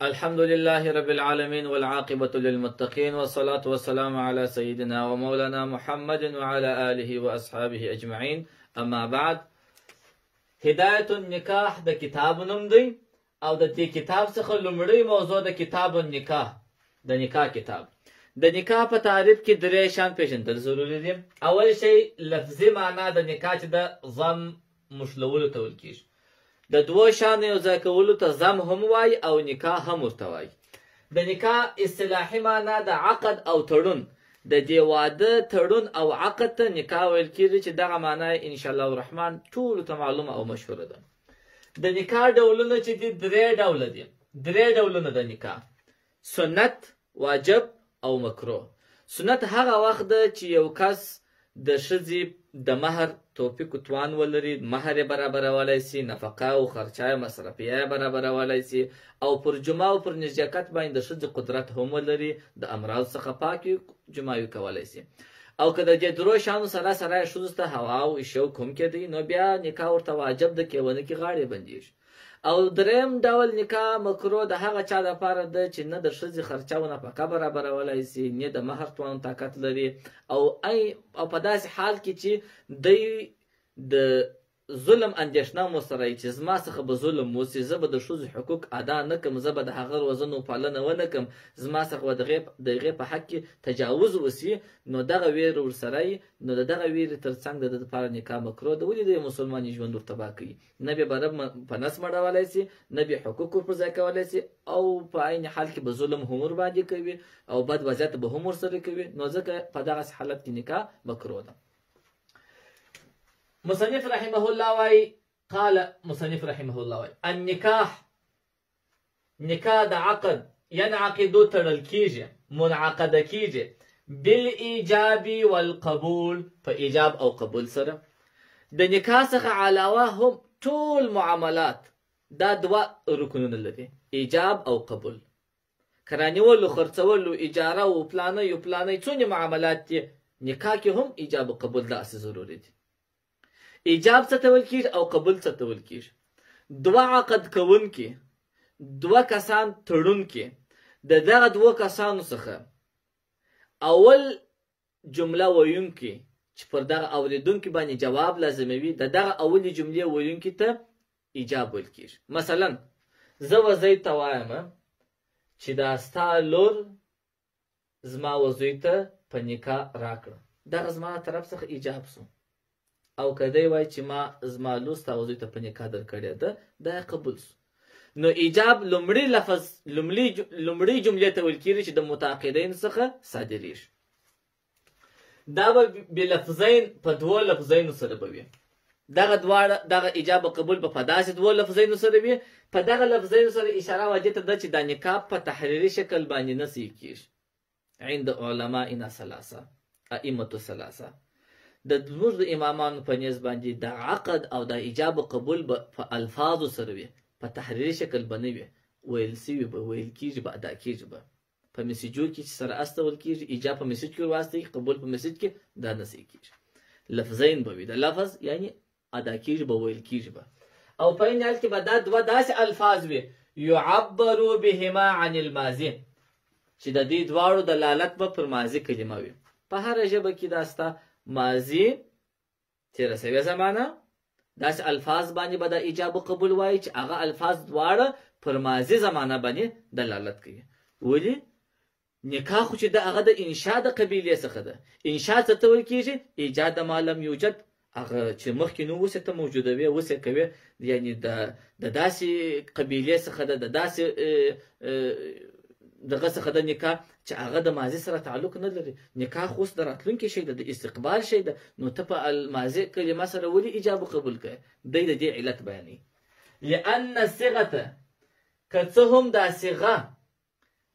الحمد لله رب العالمين والعاقبة للمتقين والصلاة والسلام على سيدنا ومولانا محمد وعلى آله وأصحابه أجمعين. أما بعد، هداية النکاح د کتاب نوم دی او د دې کتاب څخه لومړی موضوع د کتاب النکاح د نکاح کتاب. د نکاح په تعریف کې درې شان پیژندل ضروري دي. اول شی لفظي معنا د نکاح چې د ضم مشلولو ته ویل کیږي. د دوو شانو یو ځای کولو ته ضم هم وایي او نکاح هم ورته وایي. د نکاح اصطلاحي معنا د عقد او تړون، د دې واده تړون او عقد ته نکاح ویل کېږي چې دغه معنا ان شاء الله الرحمن ټولو ته معلومه او مشهوره ده. د نکاح ډولونه چې دي درې ډوله دي. درې ډولونه د نکاح: سنت، واجب او مکروه. سنت هغه وخت ده چې یو کس د ښځې د مهر توفیق توان ولري، مهر یې برابرولی سي، نفقه او خرچه مصرفیه یې برابرولی سي، او پر جمعه او پر نزاکت باندې د ښځې قدرت هم ولري، د امراض څخه پاکي جمعوي کولی سي. او که د دې درو شانو سره سره ښځو ته هوا او شوق هم کېدی، نو بیا نکاح ورته واجب ده، کې ونه کې غاړې بندېږي. او دریم ډول نکاح مکروه د هغه چا دپاره ده چې نه د ښځې خرچه او نفقه برابرولی سي، نه د مهر توان طاقت لري، او په داسې حال کې چې دی د ظلم اندېښنه مو سره چې زما څخه به ظلم وسي، زه به د ښځو حقوق ادا نه کړم، زه به د هغه روزنه او پالنه ونه کړم، زما څخه به د هغې په حق کې تجاوز وسي، نو دغه ویر ورسره وي. نو د دغه ویرې تر څنګ د ده دپاره نکاح مکروه ده. ولې د مسلمان ژوند ور تباه کوي؟ نه به رب په نس مړولی سي، نه به حقوق ور پر ځای کولی سي، او په عین حال کې به ظلم هم ورباندې کوي او بد وضعیت به هم ورسره کوي. نو ځکه په دغسې حالت کې نکاح مکروه ده. مصنف رحمه الله وای، قال مصنف رحمه الله وای: النکاح، نکاح د عقد ینعقدو تړل کیږي، منعقده کیږي، بالایجاب والقبول، په ایجاب او قبول سره. د نکاح څخه علاوه هم ټول معاملات دا دوه رکنونه لري: ایجاب او قبول. کرانیولو، خرڅولو، اجاره او پلانۍ څونه معاملات دي، نکاح کې هم ایجاب او قبول داسې ضروري دي. ایجاب څه ته ویل کېږي او قبول څه ته ویل کېږي؟ دوه عقد کوونکي، دوه کسان تړونکي، د دغه دوه کسانو څخه اول جمله ویونکي چې پر دغه اوریدونکي باندې جواب لازموي، د دغه اولې جملې ویونکي ته ایجاب ویل کېږي. مثلا زه وزوی ته وایم چې دا ستا لور زما وزوی ته په نکاح راکړه، دغه زما طرف څخه ایجاب سو. او که دی وایي چې ما زما لور ستا وزوی ته په نکاح درکړې ده، دا قبول سو. نو ایجاب لومړی لفظ لومړی جملې ته ویل کېږي چې د متعاقدین څخه صادریږي. دا به بلفظین، په دوو لفظینو سره به وي. دغه دواړه، دغه ایجاب او قبول به په داسې دوو لفظینو سره وي. په دغه لفظینو سره اشاره واجب ته ده چې دا نکاح په تحریري شکل باندې نه صحیح کېږي. عند علمائنا ثلاثه، ائمة ثلاثه، د زموږ د امامانو په نیز باندې د عقد او د ایجاب او قبول به په الفاظو سره وي، په تحریري شکل به نه وي. ویل سوي به، ویل کېږي به، ادا کېږي به. په میسیجو کې چې سره استول کېږي، ایجاب په میسیج کې ورواستوي، قبول په میسیج کې، دا نه صحیح کېږي. لفظین به وي، د لفظ یعنی ادا کېږي به، ویل کېږي به. او په عین حال کې به دا دوه داسې الفاظ وي: یعبرو بهما عن الماضي، چې د دې دواړو دلالت به پر ماضي کلمه وي. په هره ژبه کې دا ستا ماضي، تېره سوې زمانه، داسې الفاظ باندې به د ایجاب و قبول وایي چې هغه الفاظ دواړه پر ماضي زمانه باندې دلالت کوي. ولې؟ نکاح خو چې د هغه د انشاء د قبیلې څخه ده. انشاء څه ته ویل کېږي؟ ایجاد ما لم یوجد، هغه چې مخکې نو اوس یې ته موجودوي، اوس یې کوي، یعنې د داسې قبیلې څخه ده، د داسې دغه څخه د نکاح چې هغه د ماضي سره تعلق نه لري. نکاح خو اوس د راتلونکي شی ده، د استقبال شی ده. نو ته په الماضي کلمه سره ولې ایجاب قبول کوې؟ دی د دې علت بیانوي. لأن الصيغه، که څه هم دا صیغه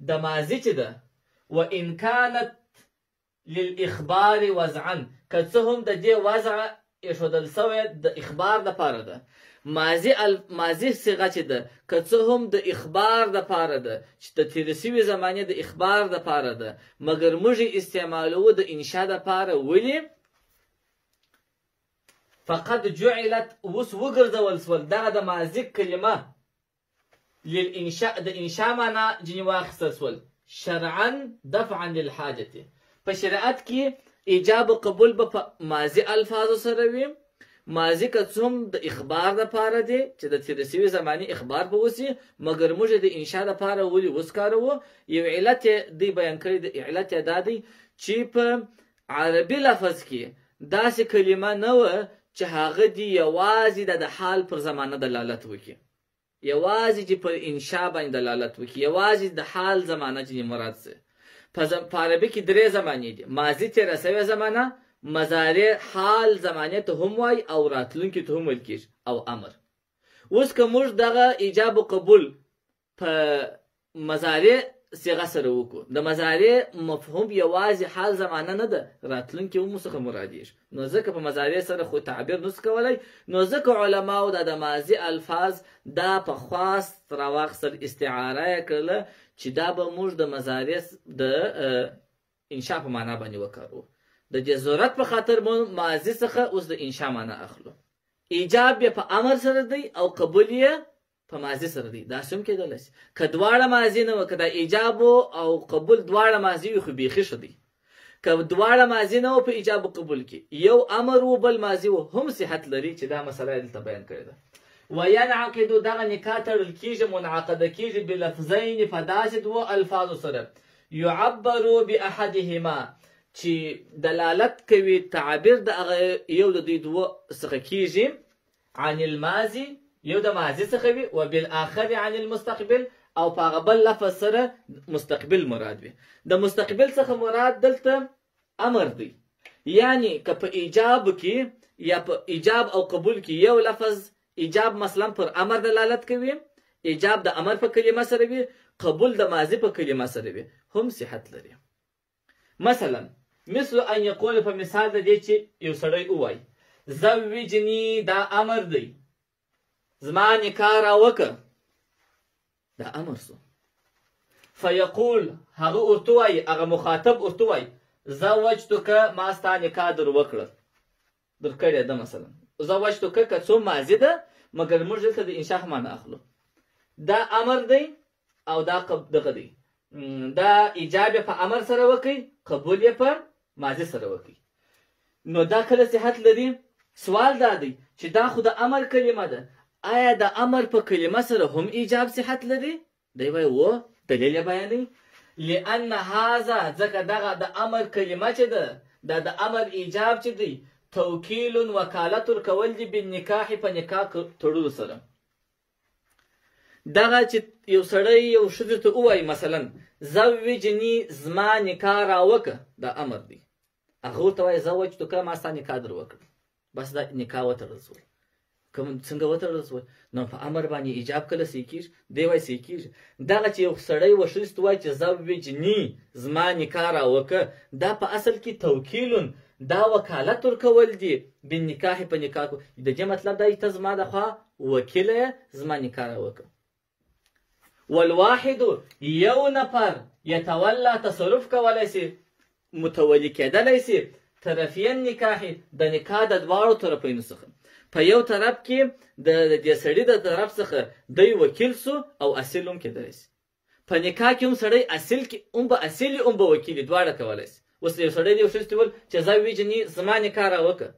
د ماضي چې ده، وان كانت للاخبار وضعا، که څه هم د دې وضع ایښودل سوی د اخبار دپاره ده. ماضي صیغه چې ده، که څه هم د اخبار دپاره ده، چې د تېرې سوي زمانې د اخبار دپاره ده، مګر موږ یې استعمالوو د انشا دپاره. ولې؟ فقد جعلت، اوس وګرځول سول دغه د ماضي کلمه للانشاء د انشاء معنا ځینې واخیستل سول شرعا دفعا للحاجة په شریعت کې ایجاب او قبول به په ماضي الفاظو سره وي ماضي که څوم د اخبار دپاره دی چې د تېره سوي زمانې اخبار به وسي مګر موږ د انشاء دپاره ولې وسکاروو یو علت یې دوی بیان کړی د علت یې دا دی چې په عربي لفظ کې داسې کلمه نه وه چې هغه دی یوازې د حال پر زمانه دلالت وکړي یوازې چې پر انشاء باندې دلالت وکړي یوازې د حال زمانه چې مراد سي په عربي کې درې زمانې دي ماضي تېره سوې زمانه مضارع حال زمانې ته هم وایي او راتلونکي ته هم ویل کېږي او امر اوس که موږ دغه ایجاب و قبول په مضارع صیغه سره وکړو د مضارع مفهوم یوازې حال زمانه نه ده راتلونکي هم څخه مرادیږي نو ځکه په مضارع سره خو تعبیر نس کولی نو ځکه علماو دا د ماضي الفاظ دا په خاص راواخیستل استعاره یې کړله چې دا به موږ د مضارع د انشاء په معنا باندې وکاروو د دې ضرورت په خاطر مو ماضي څخه اوس د انشاء معنا اخلو ایجاب یې په امر سره دی او قبول یې په ماضي سره دی دا هم کېدلی شي که دواړه ماضي نه وه که د ایجاب او قبول دواړه ماضي وي خو بیخي ښه دی که دواړه ماضي نه وه په ایجاب و قبول کې یو امر و بل ماضي و هم صحت لري چې دا مسله یې دلته بیان کړې ده وینعقد دغه نکاح تړل کېږي منعقده کېږي بلفظین په داسې دوو الفاظو سره یعبرو باحدهما چې دلالت کوي تعبیر د هغه یو د دوی دوه څخه کېږي عن الماضي یو د ماضي څخه وي وبالاخر عن المستقبل او په هغه بل لفظ سره مستقبل مراد وي د مستقبل څخه مراد دلته امر دی یعنی که په ایجاب کې یا په ایجاب او قبول کې یو لفظ ایجاب مثلا پر امر دلالت کوي ایجاب د امر په کلمه سره وي قبول د ماضي په کلمه سره وي هم صحت لري مثلا مثل ان یقول په مثال د دې چې یو سړی ووایي زوجني دا امر دی زما نکاح راوکه دا امر سو فیقول هغه ورته وایي هغه مخاطب ورته وایي زوجتک ما ستا نکاح در وکړه در کړې ده مثلا زوجتک که څو ماضي ده مګر موږ دلته د انشاء معنا اخلو دا امر دی او دا دغه دی دا ایجاب په امر سره وکړي قبول یې په ماضي سره وکړي نو دا کله صحت لري سوال دا دی چې دا خو د امر کلمه ده آیا د امر په کلمه سره هم ایجاب صحت لري دی وایي و دلیل یې بیانوي لأن هذا ځکه دغه د امر کلمه چې ده دا د امر ایجاب چې دی توکیل وکالت ورکول دي بالنکاح په نکاح تړلو سره دغه چې یو سړی یو ښځې ته ووایي مثلا زوجني زما نکاح راوکه دا امر دی هغه ورته وایي زوجتک ما ستا نکاح در وکړه بس دا نکاح وتړل سول کوم څنګه وتړل سول نو په امر باندې ایجاب کله صحیح کېږي دی وایي صحیح کېږي دغه چې یو سړی و ښځې ته وایي چې زوجني زما نکاح راوکه دا په اصل کې توکیل دا وکالت ورکول دي بالنکاح په نکاح د دې مطلب دا ته زما د خوا وکیل زما نکاح راوکه والواحد یو نفر یتولى تصرف کولی شي متولي کېدلی شي طرفي النکاح د نکاح د دواړو طرفینو څخه په یو طرف کې د دې سړي د طرف څخه دی وکیل سو او اصیل هم کېدلی شي په نکاح کې هم سړی اصیل کې هم به اصیل هم به وکیل دواړه کولی شي اوس یو سړی دی یو ښځې ته ویل چې زوجني زما نکاح راوکړه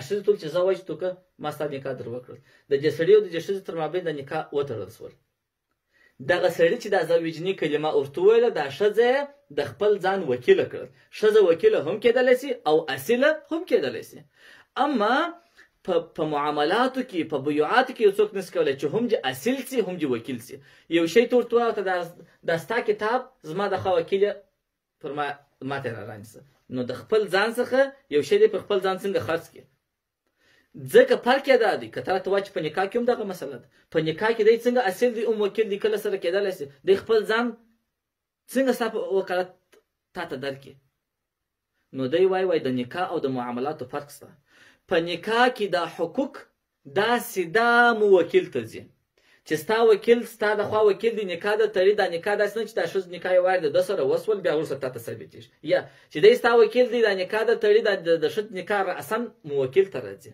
ښځې ته ویل چې زوجتک ما ستا نکاح در وکړل د دې سړي او د دې ښځې تر مابین د نکاح وتړل سول دغه سړي چې دا زوجني کلمه ورته وویله دا ښځه د خپل ځان وکیله کړل ښځه وکیله هم کېدلی شي او اصیله هم کېدلی شي اما په معاملاتو کې په بیعاتو کې یو څوک نشي کولی چې هم دې اصیل شي هم دې وکیل شي یو شی ته ورته ووایه دا ستا کتاب زما د خوا وکیله پر ما ته رانیسه نو د خپل ځان څخه یو شی دی په خپل ځان څنګه خرڅ کړي ځکه فرق یې دا دی که تا ته وایي چې په نکاح کې هم دغه مسله ده په نکاح کې دی څنګه اصیل دی هم وکیل دی کله سره کېدلی شي دی خپل ځان څنګه ستا په وکالت تا ته درکړي نو دی وایي د نکاح او د معاملاتو فرق شته په نکاح کې دا حقوق دا سیده موکل ته ځي چې ستا وکیل ستا د خوا وکیل دی نکاح د تړي دا نکاح داسې نه چې دا ښځه نکاح یې وارد ده سره وسول بیا وروسته تا ته ثابتېږي یا چې دی ستا وکیل دی دا نکاح د تړي د ښځې نکاح راساً موکل ته راځي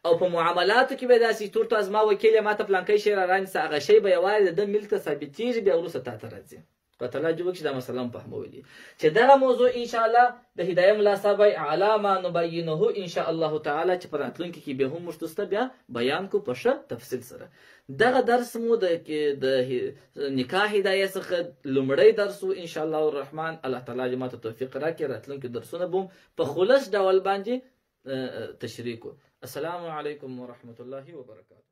او په معاملاتو کې به داسې تور ته زما وکیل ما ته پلانکی شی را رانیسه هغه شی به یوازې د ملک ته ثابتېږي بیا وروسته تا ته راځي. په تعالی جوړ چې دا مسله هم فهمولي چې دغه موضوع ان شاء الله د هدايه ملا صاحب علی ما نبینه ان شاء الله تعالی چې پر راتلونکي کې به هم مشتسته بیا بیان کو په ښه تفصیل سره. دغه درس مو د نکاح هدايه څخه لومړی درس ان شاء الله الرحمن. الله تعالی جماعت توفیق راکړي راتلونکي درسونه بوم په خلص ډول باندې تشریح کو. السلام علیکم ورحمت الله وبرکاته.